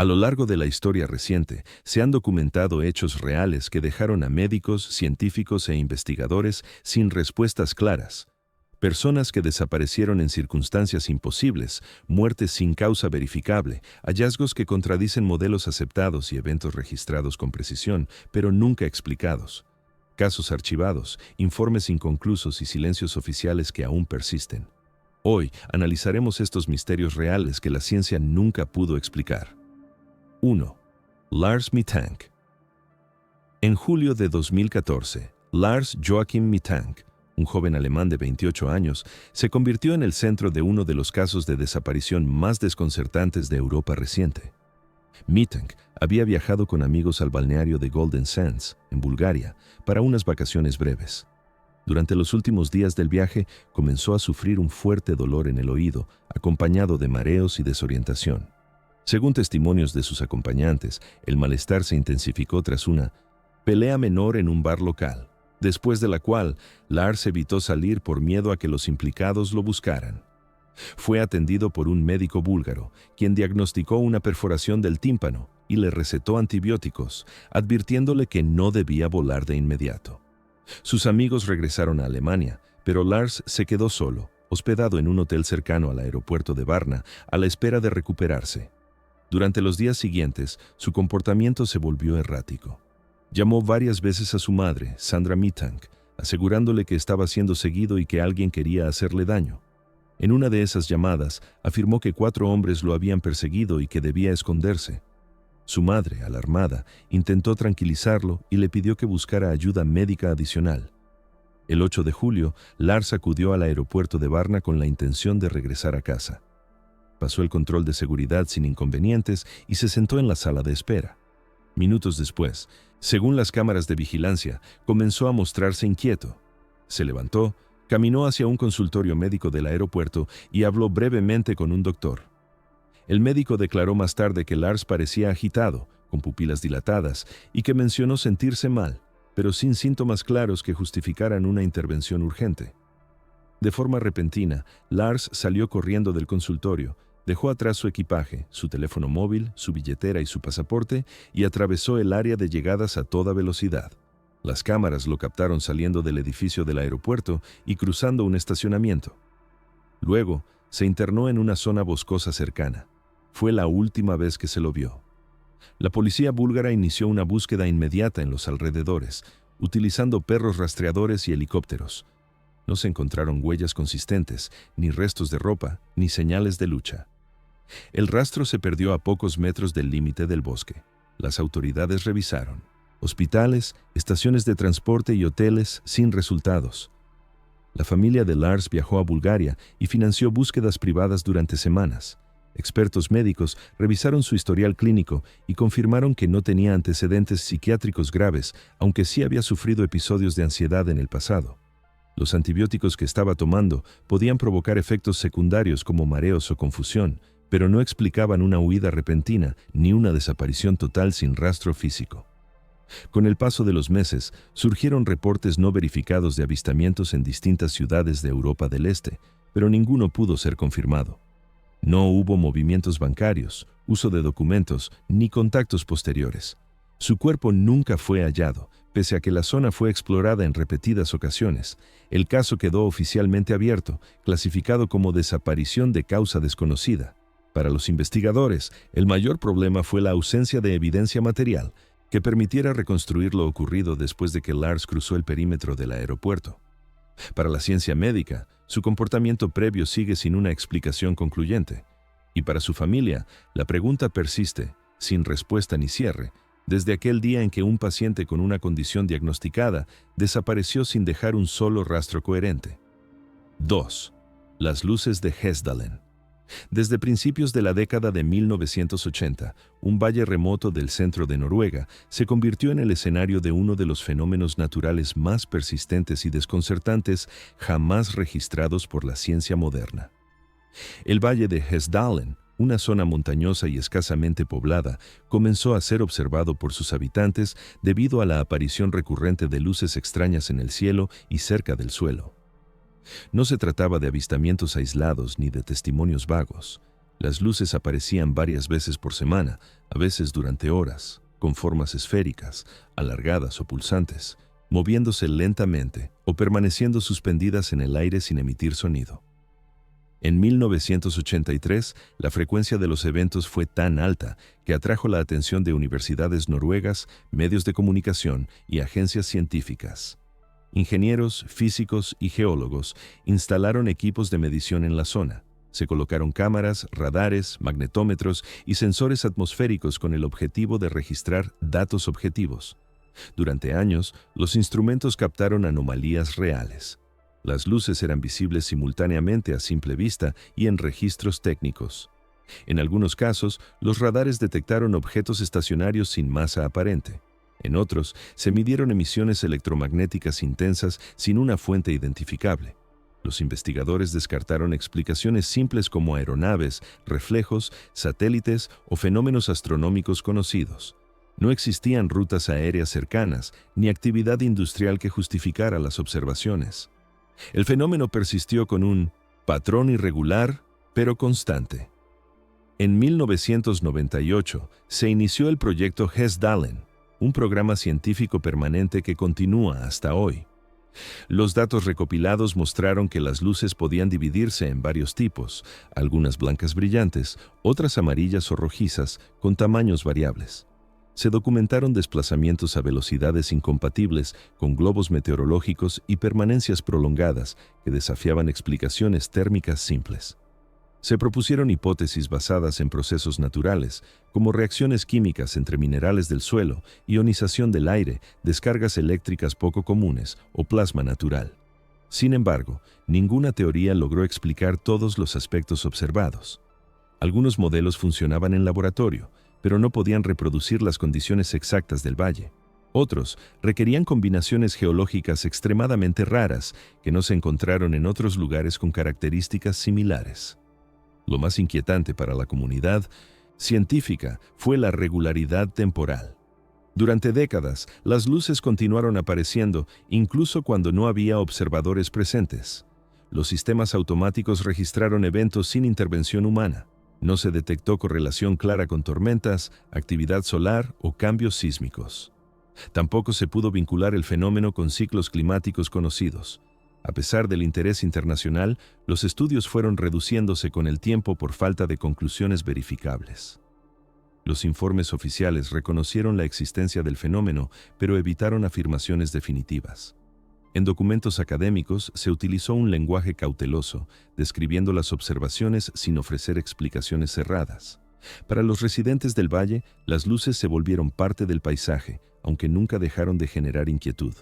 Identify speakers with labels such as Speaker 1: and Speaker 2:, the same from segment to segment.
Speaker 1: A lo largo de la historia reciente, se han documentado hechos reales que dejaron a médicos, científicos e investigadores sin respuestas claras. Personas que desaparecieron en circunstancias imposibles, muertes sin causa verificable, hallazgos que contradicen modelos aceptados y eventos registrados con precisión, pero nunca explicados. Casos archivados, informes inconclusos y silencios oficiales que aún persisten. Hoy analizaremos estos misterios reales que la ciencia nunca pudo explicar. 1. Lars Mittank. En julio de 2014, Lars Joachim Mittank, un joven alemán de 28 años, se convirtió en el centro de uno de los casos de desaparición más desconcertantes de Europa reciente. Mittank había viajado con amigos al balneario de Golden Sands, en Bulgaria, para unas vacaciones breves. Durante los últimos días del viaje, comenzó a sufrir un fuerte dolor en el oído, acompañado de mareos y desorientación. Según testimonios de sus acompañantes, el malestar se intensificó tras una pelea menor en un bar local, después de la cual Lars evitó salir por miedo a que los implicados lo buscaran. Fue atendido por un médico búlgaro, quien diagnosticó una perforación del tímpano y le recetó antibióticos, advirtiéndole que no debía volar de inmediato. Sus amigos regresaron a Alemania, pero Lars se quedó solo, hospedado en un hotel cercano al aeropuerto de Varna, a la espera de recuperarse. Durante los días siguientes, su comportamiento se volvió errático. Llamó varias veces a su madre, Sandra Mittank, asegurándole que estaba siendo seguido y que alguien quería hacerle daño. En una de esas llamadas, afirmó que 4 hombres lo habían perseguido y que debía esconderse. Su madre, alarmada, intentó tranquilizarlo y le pidió que buscara ayuda médica adicional. El 8 de julio, Lars acudió al aeropuerto de Varna con la intención de regresar a casa. Pasó el control de seguridad sin inconvenientes y se sentó en la sala de espera. Minutos después, según las cámaras de vigilancia, comenzó a mostrarse inquieto. Se levantó, caminó hacia un consultorio médico del aeropuerto y habló brevemente con un doctor. El médico declaró más tarde que Lars parecía agitado, con pupilas dilatadas, y que mencionó sentirse mal, pero sin síntomas claros que justificaran una intervención urgente. De forma repentina, Lars salió corriendo del consultorio, dejó atrás su equipaje, su teléfono móvil, su billetera y su pasaporte y atravesó el área de llegadas a toda velocidad. Las cámaras lo captaron saliendo del edificio del aeropuerto y cruzando un estacionamiento. Luego, se internó en una zona boscosa cercana. Fue la última vez que se lo vio. La policía búlgara inició una búsqueda inmediata en los alrededores, utilizando perros rastreadores y helicópteros. No se encontraron huellas consistentes, ni restos de ropa, ni señales de lucha. El rastro se perdió a pocos metros del límite del bosque. Las autoridades revisaron hospitales, estaciones de transporte y hoteles sin resultados. La familia de Lars viajó a Bulgaria y financió búsquedas privadas durante semanas. Expertos médicos revisaron su historial clínico y confirmaron que no tenía antecedentes psiquiátricos graves, aunque sí había sufrido episodios de ansiedad en el pasado. Los antibióticos que estaba tomando podían provocar efectos secundarios como mareos o confusión, pero no explicaban una huida repentina ni una desaparición total sin rastro físico. Con el paso de los meses, surgieron reportes no verificados de avistamientos en distintas ciudades de Europa del Este, pero ninguno pudo ser confirmado. No hubo movimientos bancarios, uso de documentos, ni contactos posteriores. Su cuerpo nunca fue hallado, pese a que la zona fue explorada en repetidas ocasiones. El caso quedó oficialmente abierto, clasificado como desaparición de causa desconocida. Para los investigadores, el mayor problema fue la ausencia de evidencia material que permitiera reconstruir lo ocurrido después de que Lars cruzó el perímetro del aeropuerto. Para la ciencia médica, su comportamiento previo sigue sin una explicación concluyente. Y para su familia, la pregunta persiste, sin respuesta ni cierre, desde aquel día en que un paciente con una condición diagnosticada desapareció sin dejar un solo rastro coherente. 2. Las luces de Hesdalen. Desde principios de la década de 1980, un valle remoto del centro de Noruega se convirtió en el escenario de uno de los fenómenos naturales más persistentes y desconcertantes jamás registrados por la ciencia moderna. El valle de Hesdalen, una zona montañosa y escasamente poblada, comenzó a ser observado por sus habitantes debido a la aparición recurrente de luces extrañas en el cielo y cerca del suelo. No se trataba de avistamientos aislados ni de testimonios vagos. Las luces aparecían varias veces por semana, a veces durante horas, con formas esféricas, alargadas o pulsantes, moviéndose lentamente o permaneciendo suspendidas en el aire sin emitir sonido. En 1983, la frecuencia de los eventos fue tan alta que atrajo la atención de universidades noruegas, medios de comunicación y agencias científicas. Ingenieros, físicos y geólogos instalaron equipos de medición en la zona. Se colocaron cámaras, radares, magnetómetros y sensores atmosféricos con el objetivo de registrar datos objetivos. Durante años, los instrumentos captaron anomalías reales. Las luces eran visibles simultáneamente a simple vista y en registros técnicos. En algunos casos, los radares detectaron objetos estacionarios sin masa aparente. En otros, se midieron emisiones electromagnéticas intensas sin una fuente identificable. Los investigadores descartaron explicaciones simples como aeronaves, reflejos, satélites o fenómenos astronómicos conocidos. No existían rutas aéreas cercanas ni actividad industrial que justificara las observaciones. El fenómeno persistió con un patrón irregular, pero constante. En 1998 se inició el proyecto Hessdalen, un programa científico permanente que continúa hasta hoy. Los datos recopilados mostraron que las luces podían dividirse en varios tipos, algunas blancas brillantes, otras amarillas o rojizas, con tamaños variables. Se documentaron desplazamientos a velocidades incompatibles con globos meteorológicos y permanencias prolongadas que desafiaban explicaciones térmicas simples. Se propusieron hipótesis basadas en procesos naturales, como reacciones químicas entre minerales del suelo, ionización del aire, descargas eléctricas poco comunes o plasma natural. Sin embargo, ninguna teoría logró explicar todos los aspectos observados. Algunos modelos funcionaban en laboratorio, pero no podían reproducir las condiciones exactas del valle. Otros requerían combinaciones geológicas extremadamente raras que no se encontraron en otros lugares con características similares. Lo más inquietante para la comunidad científica fue la regularidad temporal. Durante décadas, las luces continuaron apareciendo incluso cuando no había observadores presentes. Los sistemas automáticos registraron eventos sin intervención humana. No se detectó correlación clara con tormentas, actividad solar o cambios sísmicos. Tampoco se pudo vincular el fenómeno con ciclos climáticos conocidos. A pesar del interés internacional, los estudios fueron reduciéndose con el tiempo por falta de conclusiones verificables. Los informes oficiales reconocieron la existencia del fenómeno, pero evitaron afirmaciones definitivas. En documentos académicos se utilizó un lenguaje cauteloso, describiendo las observaciones sin ofrecer explicaciones cerradas. Para los residentes del valle, las luces se volvieron parte del paisaje, aunque nunca dejaron de generar inquietud.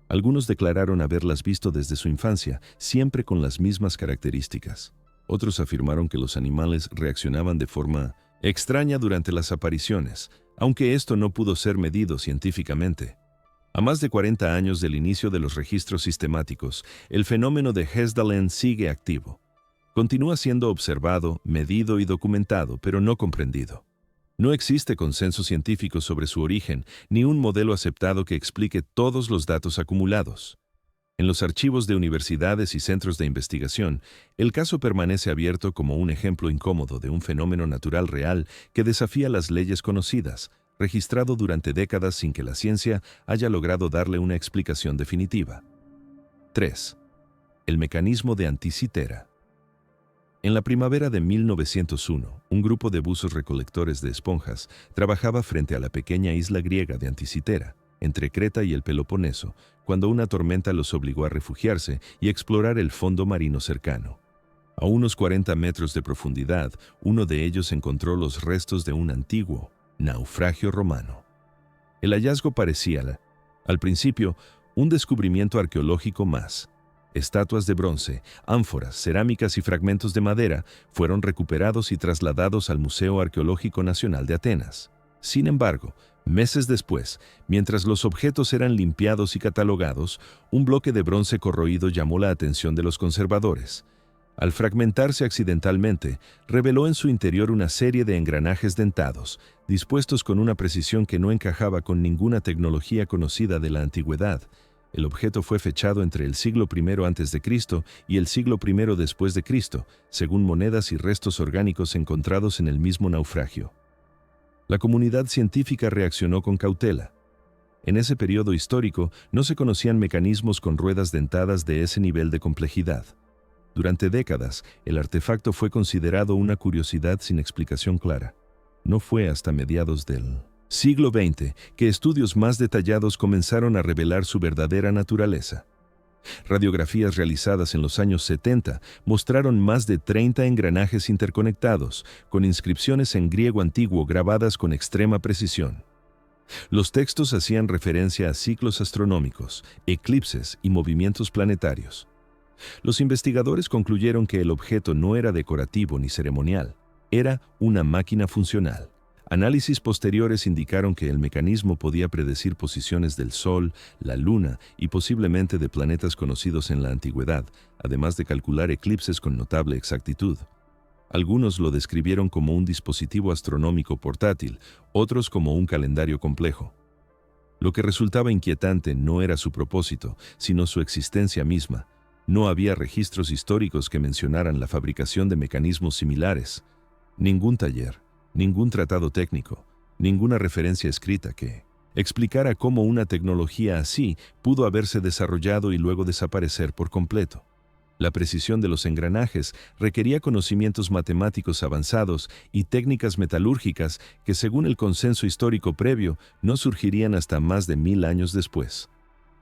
Speaker 1: Algunos declararon haberlas visto desde su infancia, siempre con las mismas características. Otros afirmaron que los animales reaccionaban de forma extraña durante las apariciones, aunque esto no pudo ser medido científicamente. A más de 40 años del inicio de los registros sistemáticos, el fenómeno de Hessdalen sigue activo. Continúa siendo observado, medido y documentado, pero no comprendido. No existe consenso científico sobre su origen, ni un modelo aceptado que explique todos los datos acumulados. En los archivos de universidades y centros de investigación, el caso permanece abierto como un ejemplo incómodo de un fenómeno natural real que desafía las leyes conocidas, registrado durante décadas sin que la ciencia haya logrado darle una explicación definitiva. 3. El mecanismo de Anticitera. En la primavera de 1901, un grupo de buzos recolectores de esponjas trabajaba frente a la pequeña isla griega de Anticitera, entre Creta y el Peloponeso, cuando una tormenta los obligó a refugiarse y explorar el fondo marino cercano. A unos 40 metros de profundidad, uno de ellos encontró los restos de un antiguo naufragio romano. El hallazgo parecía, al principio, un descubrimiento arqueológico más. Estatuas de bronce, ánforas, cerámicas y fragmentos de madera fueron recuperados y trasladados al Museo Arqueológico Nacional de Atenas. Sin embargo, meses después, mientras los objetos eran limpiados y catalogados, un bloque de bronce corroído llamó la atención de los conservadores. Al fragmentarse accidentalmente, reveló en su interior una serie de engranajes dentados, dispuestos con una precisión que no encajaba con ninguna tecnología conocida de la antigüedad. El objeto fue fechado entre el siglo I a.C. y el siglo I después de Cristo, según monedas y restos orgánicos encontrados en el mismo naufragio. La comunidad científica reaccionó con cautela. En ese periodo histórico no se conocían mecanismos con ruedas dentadas de ese nivel de complejidad. Durante décadas, el artefacto fue considerado una curiosidad sin explicación clara. No fue hasta mediados del siglo XX que estudios más detallados comenzaron a revelar su verdadera naturaleza. Radiografías realizadas en los años 70 mostraron más de 30 engranajes interconectados, con inscripciones en griego antiguo grabadas con extrema precisión. Los textos hacían referencia a ciclos astronómicos, eclipses y movimientos planetarios. Los investigadores concluyeron que el objeto no era decorativo ni ceremonial, era una máquina funcional. Análisis posteriores indicaron que el mecanismo podía predecir posiciones del Sol, la Luna y posiblemente de planetas conocidos en la antigüedad, además de calcular eclipses con notable exactitud. Algunos lo describieron como un dispositivo astronómico portátil, otros como un calendario complejo. Lo que resultaba inquietante no era su propósito, sino su existencia misma. No había registros históricos que mencionaran la fabricación de mecanismos similares. Ningún taller, ningún tratado técnico, ninguna referencia escrita que explicara cómo una tecnología así pudo haberse desarrollado y luego desaparecer por completo. La precisión de los engranajes requería conocimientos matemáticos avanzados y técnicas metalúrgicas que, según el consenso histórico previo, no surgirían hasta más de 1000 años después.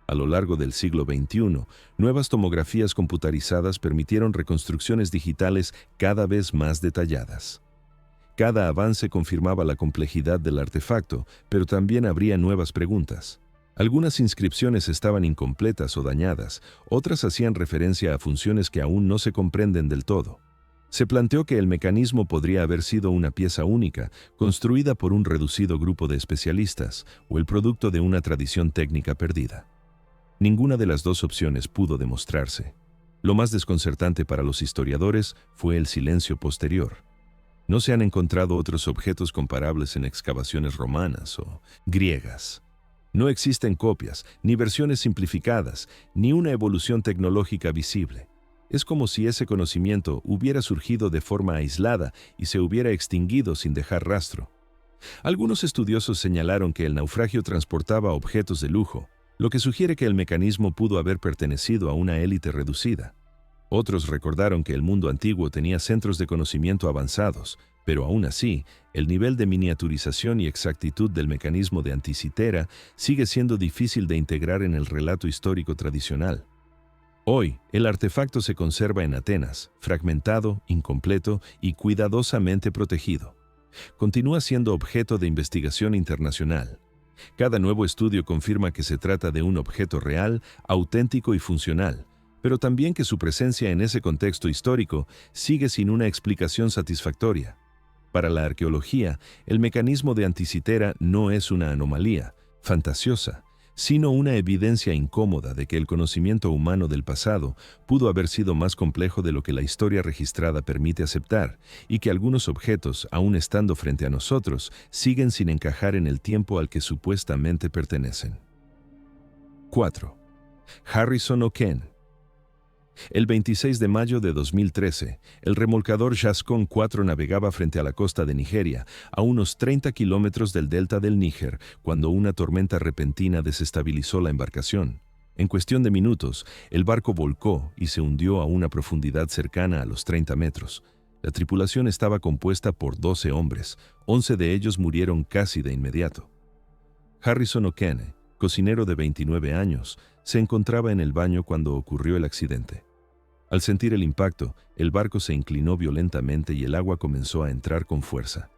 Speaker 1: A lo largo del siglo XXI, nuevas tomografías computarizadas permitieron reconstrucciones digitales cada vez más detalladas. Cada avance confirmaba la complejidad del artefacto, pero también abría nuevas preguntas. Algunas inscripciones estaban incompletas o dañadas, otras hacían referencia a funciones que aún no se comprenden del todo. Se planteó que el mecanismo podría haber sido una pieza única, construida por un reducido grupo de especialistas, o el producto de una tradición técnica perdida. Ninguna de las dos opciones pudo demostrarse. Lo más desconcertante para los historiadores fue el silencio posterior. No se han encontrado otros objetos comparables en excavaciones romanas o griegas. No existen copias, ni versiones simplificadas, ni una evolución tecnológica visible. Es como si ese conocimiento hubiera surgido de forma aislada y se hubiera extinguido sin dejar rastro. Algunos estudiosos señalaron que el naufragio transportaba objetos de lujo, lo que sugiere que el mecanismo pudo haber pertenecido a una élite reducida. Otros recordaron que el mundo antiguo tenía centros de conocimiento avanzados, pero aún así, el nivel de miniaturización y exactitud del mecanismo de Anticitera sigue siendo difícil de integrar en el relato histórico tradicional. Hoy, el artefacto se conserva en Atenas, fragmentado, incompleto y cuidadosamente protegido. Continúa siendo objeto de investigación internacional. Cada nuevo estudio confirma que se trata de un objeto real, auténtico y funcional, pero también que su presencia en ese contexto histórico sigue sin una explicación satisfactoria. Para la arqueología, el mecanismo de Anticitera no es una anomalía fantasiosa, sino una evidencia incómoda de que el conocimiento humano del pasado pudo haber sido más complejo de lo que la historia registrada permite aceptar, y que algunos objetos, aún estando frente a nosotros, siguen sin encajar en el tiempo al que supuestamente pertenecen. 4. Harrison O'Ken. El 26 de mayo de 2013, el remolcador Gascon 4 navegaba frente a la costa de Nigeria, a unos 30 kilómetros del delta del Níger, cuando una tormenta repentina desestabilizó la embarcación. En cuestión de minutos, el barco volcó y se hundió a una profundidad cercana a los 30 metros. La tripulación estaba compuesta por 12 hombres, 11 de ellos murieron casi de inmediato. Harrison O'Ken, cocinero de 29 años, se encontraba en el baño cuando ocurrió el accidente. Al sentir el impacto, el barco se inclinó violentamente y el agua comenzó a entrar con fuerza.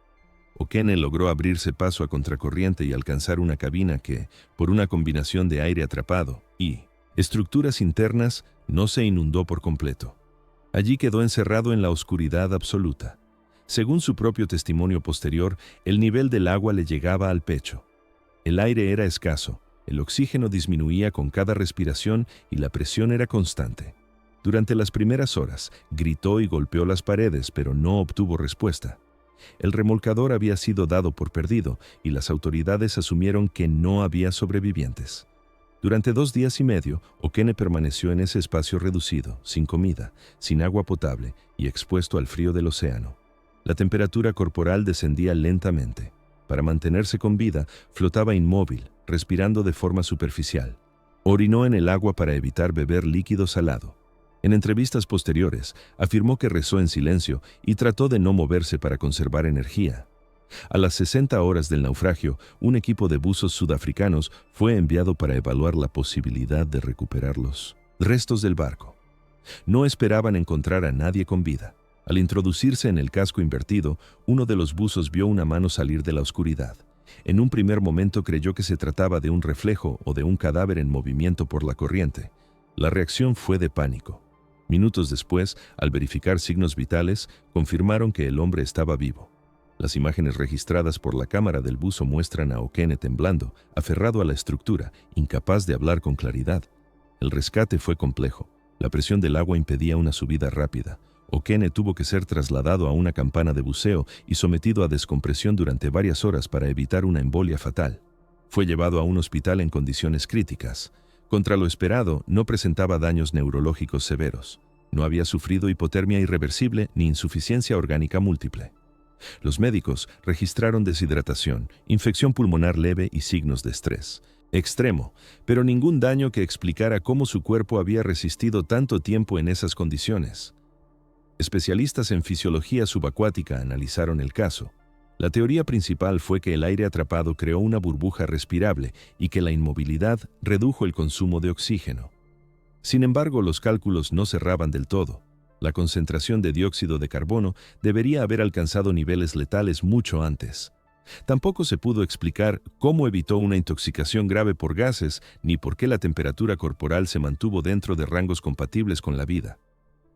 Speaker 1: O'Ken logró abrirse paso a contracorriente y alcanzar una cabina que, por una combinación de aire atrapado y estructuras internas, no se inundó por completo. Allí quedó encerrado en la oscuridad absoluta. Según su propio testimonio posterior, el nivel del agua le llegaba al pecho. El aire era escaso. El oxígeno disminuía con cada respiración y la presión era constante. Durante las primeras horas, gritó y golpeó las paredes, pero no obtuvo respuesta. El remolcador había sido dado por perdido y las autoridades asumieron que no había sobrevivientes. Durante 2 días y medio, O'Kene permaneció en ese espacio reducido, sin comida, sin agua potable y expuesto al frío del océano. La temperatura corporal descendía lentamente. Para mantenerse con vida, flotaba inmóvil, respirando de forma superficial. Orinó en el agua para evitar beber líquido salado. En entrevistas posteriores, afirmó que rezó en silencio y trató de no moverse para conservar energía. A las 60 horas del naufragio, un equipo de buzos sudafricanos fue enviado para evaluar la posibilidad de recuperar los restos del barco. No esperaban encontrar a nadie con vida. Al introducirse en el casco invertido, uno de los buzos vio una mano salir de la oscuridad. En un primer momento creyó que se trataba de un reflejo o de un cadáver en movimiento por la corriente. La reacción fue de pánico. Minutos después, al verificar signos vitales, confirmaron que el hombre estaba vivo. Las imágenes registradas por la cámara del buzo muestran a O'Kene temblando, aferrado a la estructura, incapaz de hablar con claridad. El rescate fue complejo. La presión del agua impedía una subida rápida. O'Kene tuvo que ser trasladado a una campana de buceo y sometido a descompresión durante varias horas para evitar una embolia fatal. Fue llevado a un hospital en condiciones críticas. Contra lo esperado, no presentaba daños neurológicos severos. No había sufrido hipotermia irreversible ni insuficiencia orgánica múltiple. Los médicos registraron deshidratación, infección pulmonar leve y signos de estrés extremo, pero ningún daño que explicara cómo su cuerpo había resistido tanto tiempo en esas condiciones. Especialistas en fisiología subacuática analizaron el caso. La teoría principal fue que el aire atrapado creó una burbuja respirable y que la inmovilidad redujo el consumo de oxígeno. Sin embargo, los cálculos no cerraban del todo. La concentración de dióxido de carbono debería haber alcanzado niveles letales mucho antes. Tampoco se pudo explicar cómo evitó una intoxicación grave por gases ni por qué la temperatura corporal se mantuvo dentro de rangos compatibles con la vida.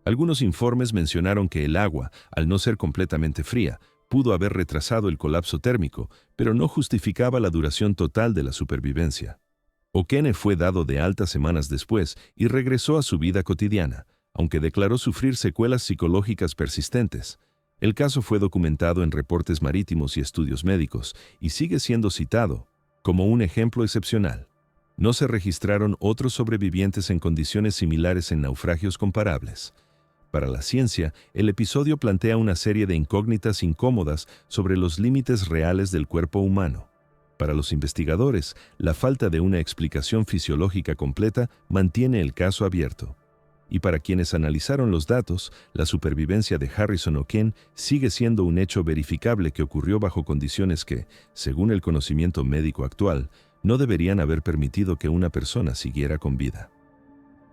Speaker 1: Algunos informes mencionaron que el agua, al no ser completamente fría, pudo haber retrasado el colapso térmico, pero no justificaba la duración total de la supervivencia. O'Kene fue dado de alta semanas después y regresó a su vida cotidiana, aunque declaró sufrir secuelas psicológicas persistentes. El caso fue documentado en reportes marítimos y estudios médicos y sigue siendo citado como un ejemplo excepcional. No se registraron otros sobrevivientes en condiciones similares en naufragios comparables. Para la ciencia, el episodio plantea una serie de incógnitas incómodas sobre los límites reales del cuerpo humano. Para los investigadores, la falta de una explicación fisiológica completa mantiene el caso abierto. Y para quienes analizaron los datos, la supervivencia de Harrison O'Kene sigue siendo un hecho verificable que ocurrió bajo condiciones que, según el conocimiento médico actual, no deberían haber permitido que una persona siguiera con vida.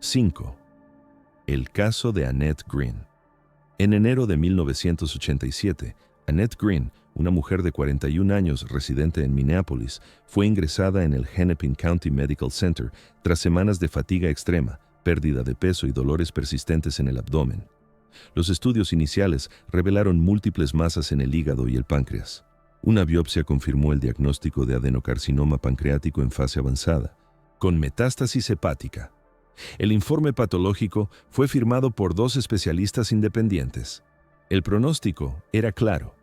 Speaker 1: 5. El caso de Annette Green. En enero de 1987, Annette Green, una mujer de 41 años residente en Minneapolis, fue ingresada en el Hennepin County Medical Center tras semanas de fatiga extrema, pérdida de peso y dolores persistentes en el abdomen. Los estudios iniciales revelaron múltiples masas en el hígado y el páncreas. Una biopsia confirmó el diagnóstico de adenocarcinoma pancreático en fase avanzada, con metástasis hepática. El informe patológico fue firmado por 2 especialistas independientes. El pronóstico era claro.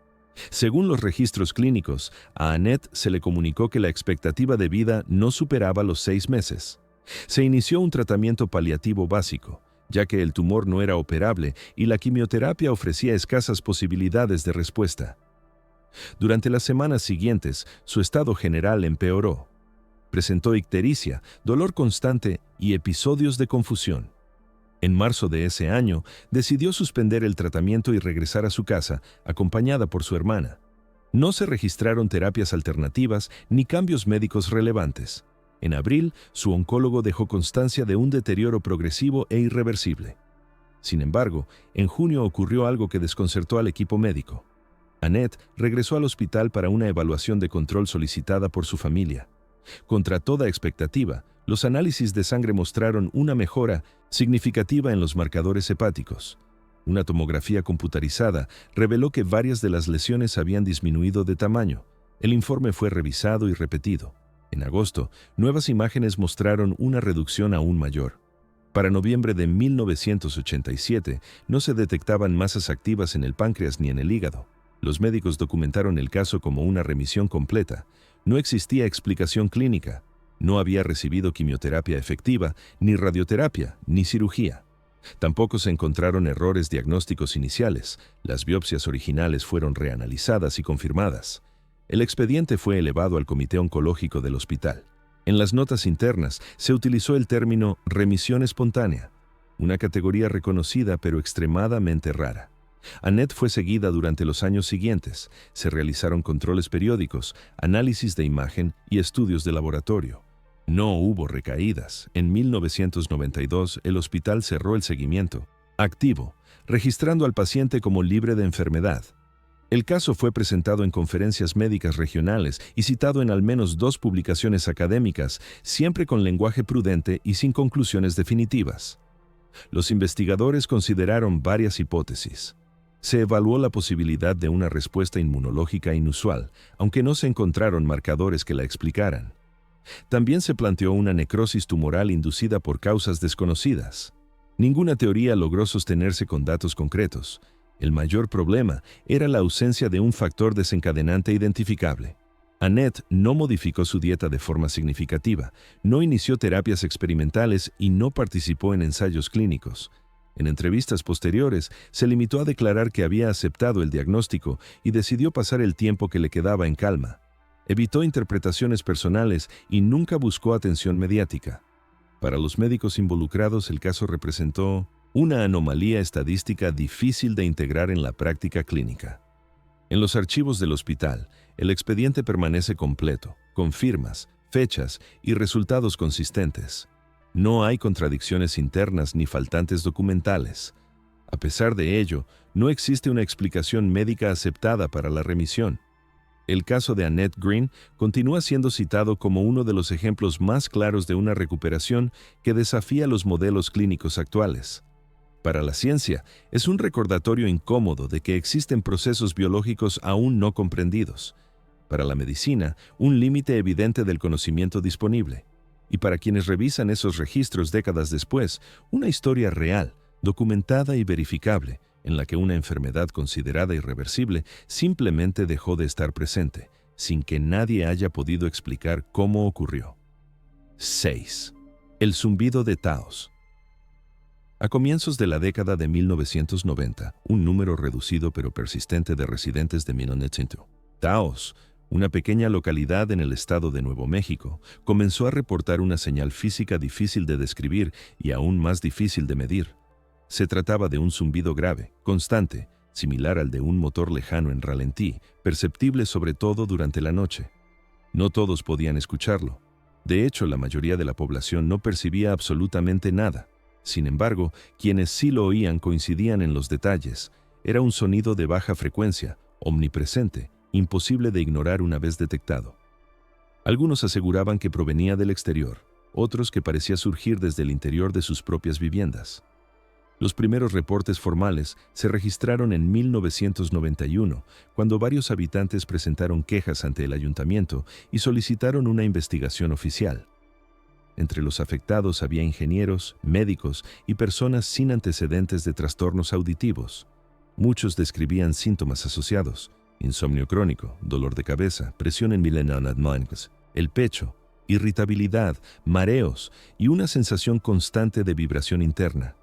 Speaker 1: Según los registros clínicos, a Annette se le comunicó que la expectativa de vida no superaba los 6 meses. Se inició un tratamiento paliativo básico, ya que el tumor no era operable y la quimioterapia ofrecía escasas posibilidades de respuesta. Durante las semanas siguientes, su estado general empeoró. Presentó ictericia, dolor constante y episodios de confusión. En marzo de ese año, decidió suspender el tratamiento y regresar a su casa, acompañada por su hermana. No se registraron terapias alternativas ni cambios médicos relevantes. En abril, su oncólogo dejó constancia de un deterioro progresivo e irreversible. Sin embargo, en junio ocurrió algo que desconcertó al equipo médico. Annette regresó al hospital para una evaluación de control solicitada por su familia. Contra toda expectativa, los análisis de sangre mostraron una mejora significativa en los marcadores hepáticos. Una tomografía computarizada reveló que varias de las lesiones habían disminuido de tamaño. El informe fue revisado y repetido. En agosto, nuevas imágenes mostraron una reducción aún mayor. Para noviembre de 1987, no se detectaban masas activas en el páncreas ni en el hígado. Los médicos documentaron el caso como una remisión completa. No existía explicación clínica. No había recibido quimioterapia efectiva, ni radioterapia, ni cirugía. Tampoco se encontraron errores diagnósticos iniciales. Las biopsias originales fueron reanalizadas y confirmadas. El expediente fue elevado al Comité Oncológico del hospital. En las notas internas se utilizó el término remisión espontánea, una categoría reconocida pero extremadamente rara. Annette fue seguida durante los años siguientes. Se realizaron controles periódicos, análisis de imagen y estudios de laboratorio. No hubo recaídas. En 1992, el hospital cerró el seguimiento activo, registrando al paciente como libre de enfermedad. El caso fue presentado en conferencias médicas regionales y citado en al menos 2 publicaciones académicas, siempre con lenguaje prudente y sin conclusiones definitivas. Los investigadores consideraron varias hipótesis. Se evaluó la posibilidad de una respuesta inmunológica inusual, aunque no se encontraron marcadores que la explicaran. También se planteó una necrosis tumoral inducida por causas desconocidas. Ninguna teoría logró sostenerse con datos concretos. El mayor problema era la ausencia de un factor desencadenante identificable. Annette no modificó su dieta de forma significativa, no inició terapias experimentales y no participó en ensayos clínicos. En entrevistas posteriores, se limitó a declarar que había aceptado el diagnóstico y decidió pasar el tiempo que le quedaba en calma. Evitó interpretaciones personales y nunca buscó atención mediática. Para los médicos involucrados, el caso representó una anomalía estadística difícil de integrar en la práctica clínica. En los archivos del hospital, el expediente permanece completo, con firmas, fechas y resultados consistentes. No hay contradicciones internas ni faltantes documentales. A pesar de ello, no existe una explicación médica aceptada para la remisión. El caso de Annette Green continúa siendo citado como uno de los ejemplos más claros de una recuperación que desafía los modelos clínicos actuales. Para la ciencia, es un recordatorio incómodo de que existen procesos biológicos aún no comprendidos. Para la medicina, un límite evidente del conocimiento disponible. Y para quienes revisan esos registros décadas después, una historia real, documentada y verificable, en la que una enfermedad considerada irreversible simplemente dejó de estar presente, sin que nadie haya podido explicar cómo ocurrió. 6. El zumbido de Taos. A comienzos de la década de 1990, un número reducido pero persistente de residentes de Minonetsintu, Taos, una pequeña localidad en el estado de Nuevo México, comenzó a reportar una señal física difícil de describir y aún más difícil de medir. Se trataba de un zumbido grave, constante, similar al de un motor lejano en ralentí, perceptible sobre todo durante la noche. No todos podían escucharlo. De hecho, la mayoría de la población no percibía absolutamente nada. Sin embargo, quienes sí lo oían coincidían en los detalles. Era un sonido de baja frecuencia, omnipresente, imposible de ignorar una vez detectado. Algunos aseguraban que provenía del exterior, otros que parecía surgir desde el interior de sus propias viviendas. Los primeros reportes formales se registraron en 1991, cuando varios habitantes presentaron quejas ante el ayuntamiento y solicitaron una investigación oficial. Entre los afectados había ingenieros, médicos y personas sin antecedentes de trastornos auditivos. Muchos describían síntomas asociados: insomnio crónico, dolor de cabeza, presión en el pecho, irritabilidad, mareos y una sensación constante de vibración interna.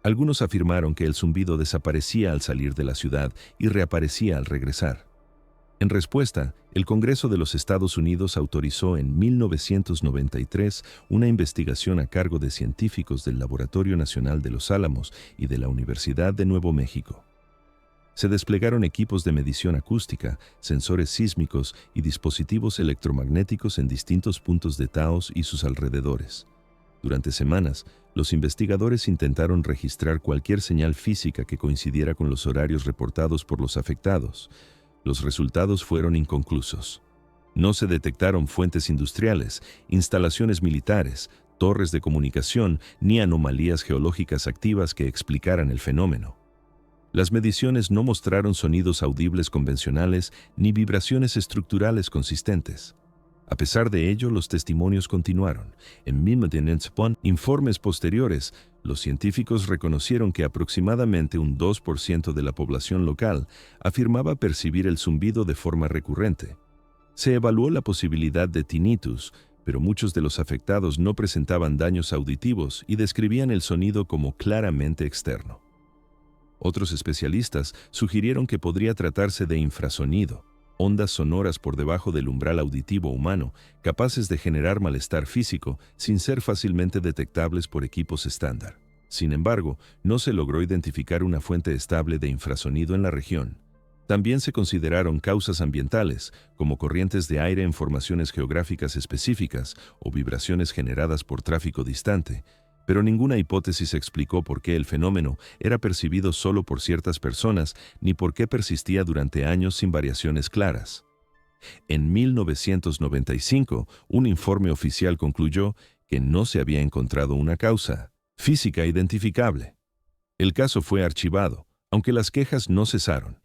Speaker 1: Algunos afirmaron que el zumbido desaparecía al salir de la ciudad y reaparecía al regresar. En respuesta, el Congreso de los Estados Unidos autorizó en 1993 una investigación a cargo de científicos del Laboratorio Nacional de Los Álamos y de la Universidad de Nuevo México. Se desplegaron equipos de medición acústica, sensores sísmicos y dispositivos electromagnéticos en distintos puntos de Taos y sus alrededores. Durante semanas, los investigadores intentaron registrar cualquier señal física que coincidiera con los horarios reportados por los afectados. Los resultados fueron inconclusos. No se detectaron fuentes industriales, instalaciones militares, torres de comunicación ni anomalías geológicas activas que explicaran el fenómeno. Las mediciones no mostraron sonidos audibles convencionales ni vibraciones estructurales consistentes. A pesar de ello, los testimonios continuaron. En informes posteriores, los científicos reconocieron que aproximadamente un 2% de la población local afirmaba percibir el zumbido de forma recurrente. Se evaluó la posibilidad de tinnitus, pero muchos de los afectados no presentaban daños auditivos y describían el sonido como claramente externo. Otros especialistas sugirieron que podría tratarse de infrasonido, ondas sonoras por debajo del umbral auditivo humano, capaces de generar malestar físico sin ser fácilmente detectables por equipos estándar. Sin embargo, no se logró identificar una fuente estable de infrasonido en la región. También se consideraron causas ambientales, como corrientes de aire en formaciones geográficas específicas o vibraciones generadas por tráfico distante, pero ninguna hipótesis explicó por qué el fenómeno era percibido solo por ciertas personas ni por qué persistía durante años sin variaciones claras. En 1995, un informe oficial concluyó que no se había encontrado una causa física identificable. El caso fue archivado, aunque las quejas no cesaron.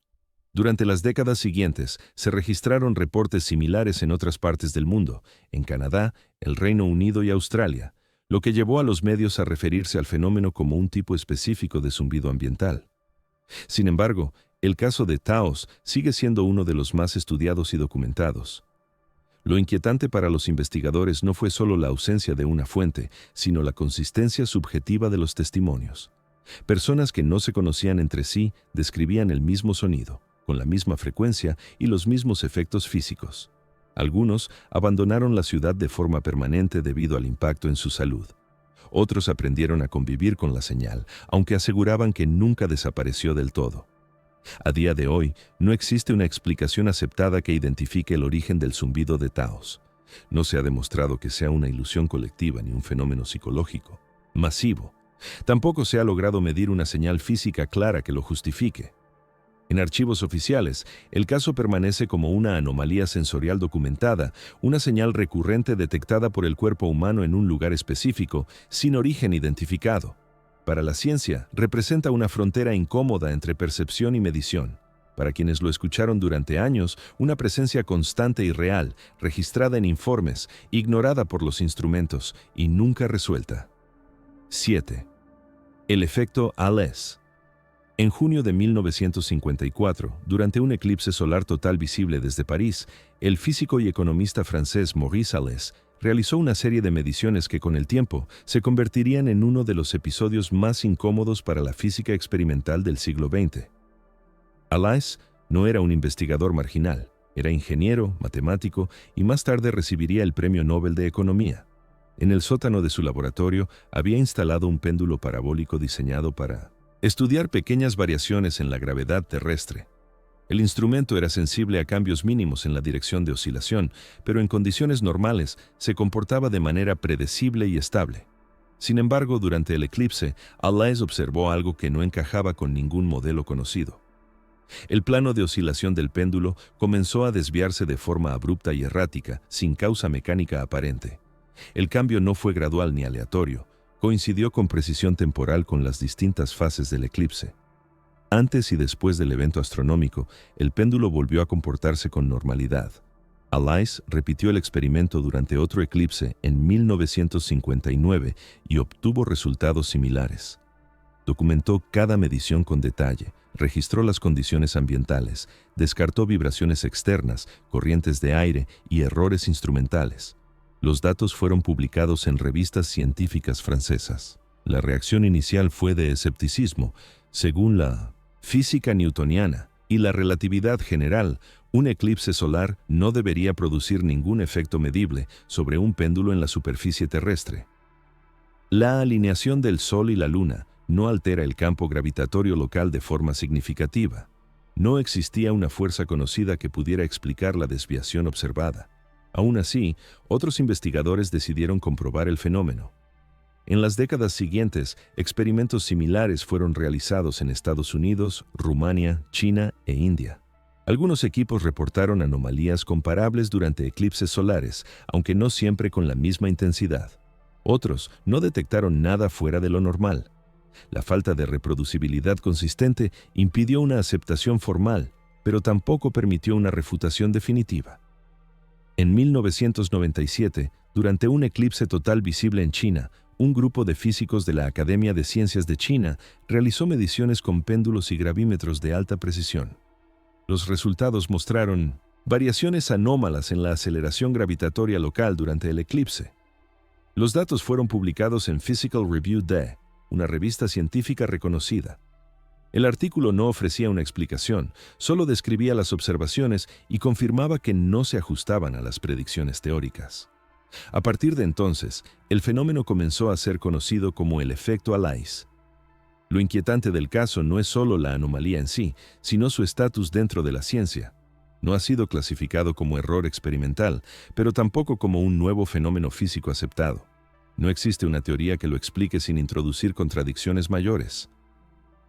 Speaker 1: Durante las décadas siguientes, se registraron reportes similares en otras partes del mundo, en Canadá, el Reino Unido y Australia, lo que llevó a los medios a referirse al fenómeno como un tipo específico de zumbido ambiental. Sin embargo, el caso de Taos sigue siendo uno de los más estudiados y documentados. Lo inquietante para los investigadores no fue solo la ausencia de una fuente, sino la consistencia subjetiva de los testimonios. Personas que no se conocían entre sí describían el mismo sonido, con la misma frecuencia y los mismos efectos físicos. Algunos abandonaron la ciudad de forma permanente debido al impacto en su salud. Otros aprendieron a convivir con la señal, aunque aseguraban que nunca desapareció del todo. A día de hoy, no existe una explicación aceptada que identifique el origen del zumbido de Taos. No se ha demostrado que sea una ilusión colectiva ni un fenómeno psicológico masivo. Tampoco se ha logrado medir una señal física clara que lo justifique. En archivos oficiales, el caso permanece como una anomalía sensorial documentada, una señal recurrente detectada por el cuerpo humano en un lugar específico, sin origen identificado. Para la ciencia, representa una frontera incómoda entre percepción y medición. Para quienes lo escucharon durante años, una presencia constante y real, registrada en informes, ignorada por los instrumentos y nunca resuelta. 7. El efecto Hallez. En junio de 1954, durante un eclipse solar total visible desde París, el físico y economista francés Maurice Hallez realizó una serie de mediciones que con el tiempo se convertirían en uno de los episodios más incómodos para la física experimental del siglo XX. Hallez no era un investigador marginal, era ingeniero, matemático y más tarde recibiría el Premio Nobel de Economía. En el sótano de su laboratorio había instalado un péndulo parabólico diseñado para estudiar pequeñas variaciones en la gravedad terrestre. El instrumento era sensible a cambios mínimos en la dirección de oscilación, pero en condiciones normales se comportaba de manera predecible y estable. Sin embargo, durante el eclipse, Hallez observó algo que no encajaba con ningún modelo conocido. El plano de oscilación del péndulo comenzó a desviarse de forma abrupta y errática, sin causa mecánica aparente. El cambio no fue gradual ni aleatorio, coincidió con precisión temporal con las distintas fases del eclipse. Antes y después del evento astronómico, el péndulo volvió a comportarse con normalidad. Hallez repitió el experimento durante otro eclipse en 1959 y obtuvo resultados similares. Documentó cada medición con detalle, registró las condiciones ambientales, descartó vibraciones externas, corrientes de aire y errores instrumentales. Los datos fueron publicados en revistas científicas francesas. La reacción inicial fue de escepticismo. Según la física newtoniana y la relatividad general, un eclipse solar no debería producir ningún efecto medible sobre un péndulo en la superficie terrestre. La alineación del Sol y la Luna no altera el campo gravitatorio local de forma significativa. No existía una fuerza conocida que pudiera explicar la desviación observada. Aún así, otros investigadores decidieron comprobar el fenómeno. En las décadas siguientes, experimentos similares fueron realizados en Estados Unidos, Rumania, China e India. Algunos equipos reportaron anomalías comparables durante eclipses solares, aunque no siempre con la misma intensidad. Otros no detectaron nada fuera de lo normal. La falta de reproducibilidad consistente impidió una aceptación formal, pero tampoco permitió una refutación definitiva. En 1997, durante un eclipse total visible en China, un grupo de físicos de la Academia de Ciencias de China realizó mediciones con péndulos y gravímetros de alta precisión. Los resultados mostraron variaciones anómalas en la aceleración gravitatoria local durante el eclipse. Los datos fueron publicados en Physical Review de, una revista científica reconocida. El artículo no ofrecía una explicación, solo describía las observaciones y confirmaba que no se ajustaban a las predicciones teóricas. A partir de entonces, el fenómeno comenzó a ser conocido como el efecto Allais. Lo inquietante del caso no es solo la anomalía en sí, sino su estatus dentro de la ciencia. No ha sido clasificado como error experimental, pero tampoco como un nuevo fenómeno físico aceptado. No existe una teoría que lo explique sin introducir contradicciones mayores.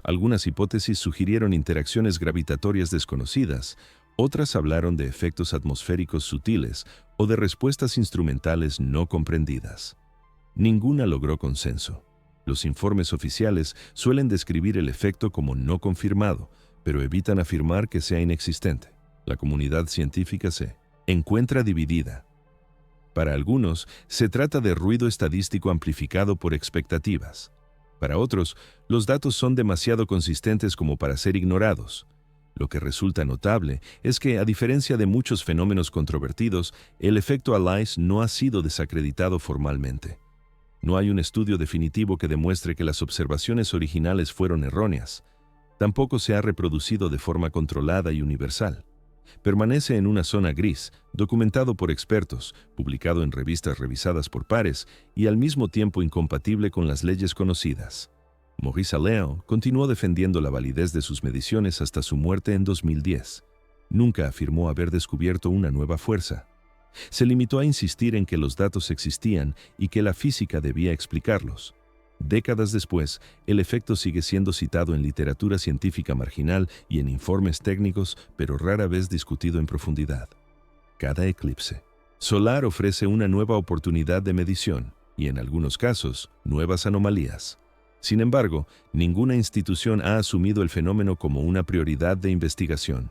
Speaker 1: Algunas hipótesis sugirieron interacciones gravitatorias desconocidas, otras hablaron de efectos atmosféricos sutiles o de respuestas instrumentales no comprendidas. Ninguna logró consenso. Los informes oficiales suelen describir el efecto como no confirmado, pero evitan afirmar que sea inexistente. La comunidad científica se encuentra dividida. Para algunos, se trata de ruido estadístico amplificado por expectativas. Para otros, los datos son demasiado consistentes como para ser ignorados. Lo que resulta notable es que, a diferencia de muchos fenómenos controvertidos, el efecto Allais no ha sido desacreditado formalmente. No hay un estudio definitivo que demuestre que las observaciones originales fueron erróneas. Tampoco se ha reproducido de forma controlada y universal. Permanece en una zona gris, documentado por expertos, publicado en revistas revisadas por pares y al mismo tiempo incompatible con las leyes conocidas. Maurice Allais continuó defendiendo la validez de sus mediciones hasta su muerte en 2010. Nunca afirmó haber descubierto una nueva fuerza. Se limitó a insistir en que los datos existían y que la física debía explicarlos. Décadas después, el efecto sigue siendo citado en literatura científica marginal y en informes técnicos, pero rara vez discutido en profundidad. Cada eclipse solar ofrece una nueva oportunidad de medición y, en algunos casos, nuevas anomalías. Sin embargo, ninguna institución ha asumido el fenómeno como una prioridad de investigación.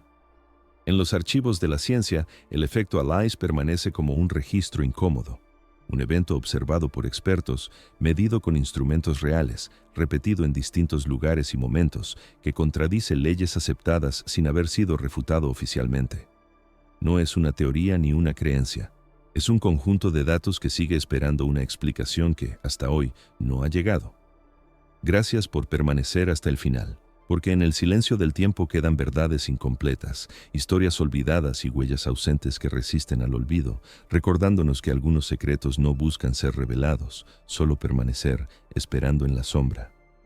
Speaker 1: En los archivos de la ciencia, el efecto Allais permanece como un registro incómodo. Un evento observado por expertos, medido con instrumentos reales, repetido en distintos lugares y momentos, que contradice leyes aceptadas sin haber sido refutado oficialmente. No es una teoría ni una creencia. Es un conjunto de datos que sigue esperando una explicación que, hasta hoy, no ha llegado. Gracias por permanecer hasta el final, porque en el silencio del tiempo quedan verdades incompletas, historias olvidadas y huellas ausentes que resisten al olvido, recordándonos que algunos secretos no buscan ser revelados, solo permanecer esperando en la sombra.